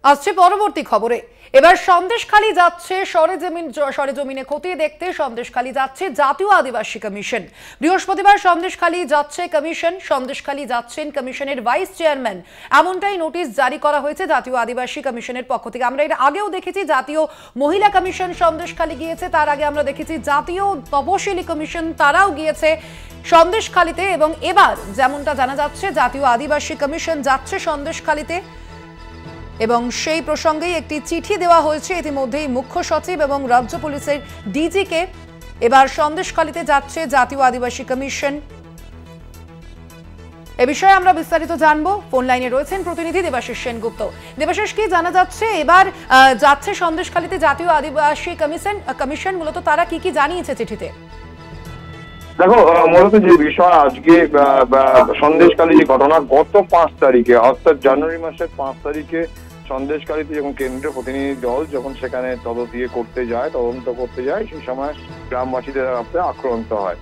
আসছে পরবর্তী খবরে। এবার সন্দেশখালী যাচ্ছে সরেজমিনে খতিয়ে দেখতে সন্দেশখালী যাচ্ছে জাতীয় আদিবাসী কমিশন। বৃহস্পতিবার সন্দেশখালী যাচ্ছে কমিশন, সন্দেশখালী যাচ্ছেন কমিশনের ভাইস চেয়ারম্যান, এমনটাই নোটিশ জারি করা হয়েছে জাতীয় আদিবাসী কমিশনের পক্ষ থেকে। আমরা এর আগেও দেখেছি জাতীয় মহিলা কমিশন সন্দেশখালী গিয়েছে, তার আগে আমরা দেখেছি জাতীয় তপশিলি কমিশন তারাও গিয়েছে সন্দেশখালীতে, এবং এবার যেমনটা জানা যাচ্ছে জাতীয় আদিবাসী কমিশন যাচ্ছে সন্দেশখালীতে এবং সেই প্রসঙ্গেই একটি চিঠি দেওয়া হয়েছে ইতিমধ্যেই মুখ্য সচিব এবং রাজ্য পুলিশের ডিজিকে। এবার সন্দেশখালীতে যাচ্ছে জাতীয় আদিবাসী কমিশন। এ বিষয়ে আমরা বিস্তারিত জানবো। ফোন লাইনে রয়েছেন প্রতিনিধি দেবাশিস সেনগুপ্ত। দেবাশিস, কি জানা যাচ্ছে এবার যাচ্ছে সন্দেশখালীতে জাতীয় আদিবাসী কমিশন, মূলত তারা কি কি জানিয়েছে চিঠিতে? দেখো, মূলত যে বিষয় আজকে সন্দেশখালী যে ঘটনা, গত 5 তারিখে অর্থাৎ জানুয়ারি মাসের 5 তারিখে সন্দেশখালীতে যখন কেন্দ্রীয় প্রতিনিধি দল যখন সেখানে তদন্ত করতে যায় সেই সময় গ্রামবাসীদের হাতে আক্রান্ত হয়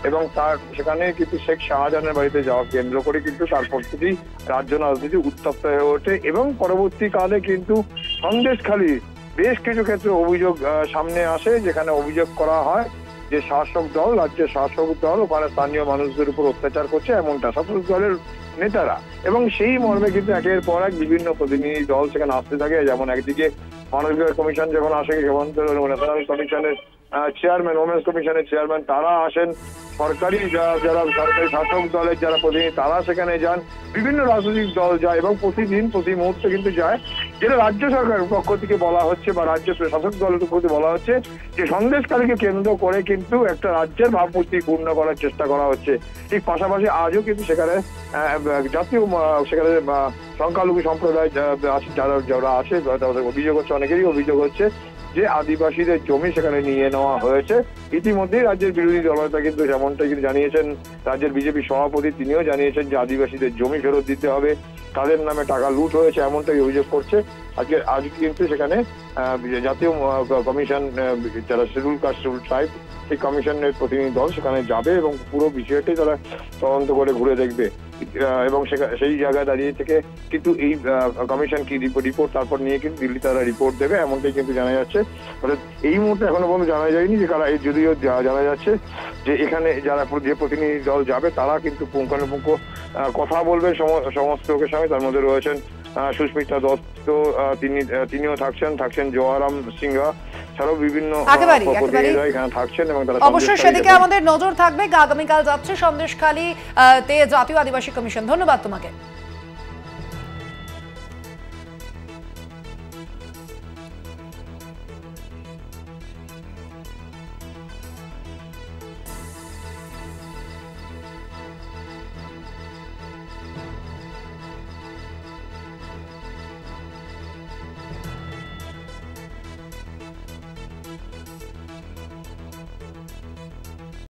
এবং তার সেখানে কিন্তু শেখ শাহজাহানের বাড়িতে যাওয়া কেন্দ্র করে কিন্তু তারপর থেকেই রাজ্য রাজনীতি উত্তপ্ত হয়ে ওঠে এবং পরবর্তীকালে কিন্তু সন্দেশখালী বেশ কিছু ক্ষেত্রে অভিযোগ সামনে আসে, যেখানে অভিযোগ করা হয় যে শাসক দল, রাজ্যের শাসক দল ওখানে স্থানীয় মানুষদের উপর অত্যাচার করছে, এমনটা শাসক দলের নেতারা। এবং সেই মর্মে কিন্তু একের পর এক বিভিন্ন প্রতিনিধি দল সেখানে আসতে থাকে। যেমন একদিকে মানবাধিকার কমিশন যখন আসে, ন্যাশনাল কমিশনের চেয়ারম্যান, ওমেন্স কমিশনের চেয়ারম্যান তারা আসেন, যারা সরকারি শাসক দলের যারা প্রতিনিধি তারা সেখানে যান, বিভিন্ন রাজনৈতিক দল যায় এবং প্রতিদিন প্রতি মুহূর্তে কিন্তু যায়, যেটা রাজ্য সরকারের পক্ষ থেকে বলা হচ্ছে বা রাজ্য শাসক দলের প্রতি বলা হচ্ছে যে সন্দেশখালীকে কেন্দ্র করে কিন্তু একটা রাজ্যের ভাবমূর্তি পূর্ণ করার চেষ্টা করা হচ্ছে। ঠিক পাশাপাশি আজও কিন্তু সেখানে জাতীয় সেখানে সংখ্যালঘু সম্প্রদায় যারা আছে তাদের অভিযোগ হচ্ছে, অনেকেরই অভিযোগ হচ্ছে যে আদিবাসীদের জমি সেখানে নিয়ে নেওয়া হয়েছে। ইতিমধ্যেই রাজ্যের বিরোধী দলনেতা কিন্তু যেমনটাই কিন্তু জানিয়েছেন, রাজ্যের বিজেপি সভাপতি তিনিও জানিয়েছেন যে আদিবাসীদের জমি ফেরত দিতে হবে, তাদের নামে টাকা লুট হয়েছে, এমনটাই অভিযোগ করছে। আজকে কিন্তু সেখানে জাতীয় কমিশন যারা শিডিউল কাস্ট শিডিউল ট্রাইব সেই কমিশনের প্রতিনিধি দল সেখানে যাবে এবং পুরো বিষয়টাই তারা তদন্ত করে ঘুরে দেখবে এবং সেই জায়গায় দাঁড়িয়ে থেকে কিন্তু এই কমিশন কি রিপোর্ট তারপর নিয়ে কিন্তু দিল্লি তারা রিপোর্ট দেবে, এমনটাই কিন্তু জানা যাচ্ছে। অর্থাৎ এই মুহূর্তে এখনো পর্যন্ত জানা যায়নি যে কারা, যদিও জানা যাচ্ছে যে এখানে যারা যে প্রতিনিধি দল যাবে তারা কিন্তু পুঙ্খানুপুঙ্খ কথা বলবেন সমস্ত লোকের সঙ্গে। তার মধ্যে রয়েছেন সুস্মিতা দত্ত, তিনিও থাকছেন জোয়ারাম সিংহা ছাড়াও বিভিন্ন এখানে থাকছেন এবং তারা অবশ্যই সেদিকে আমাদের নজর থাকবে। আগামীকাল যাচ্ছে সন্দেশখালী তে জাতীয় আদিবাসী কমিশন। ধন্যবাদ তোমাকে।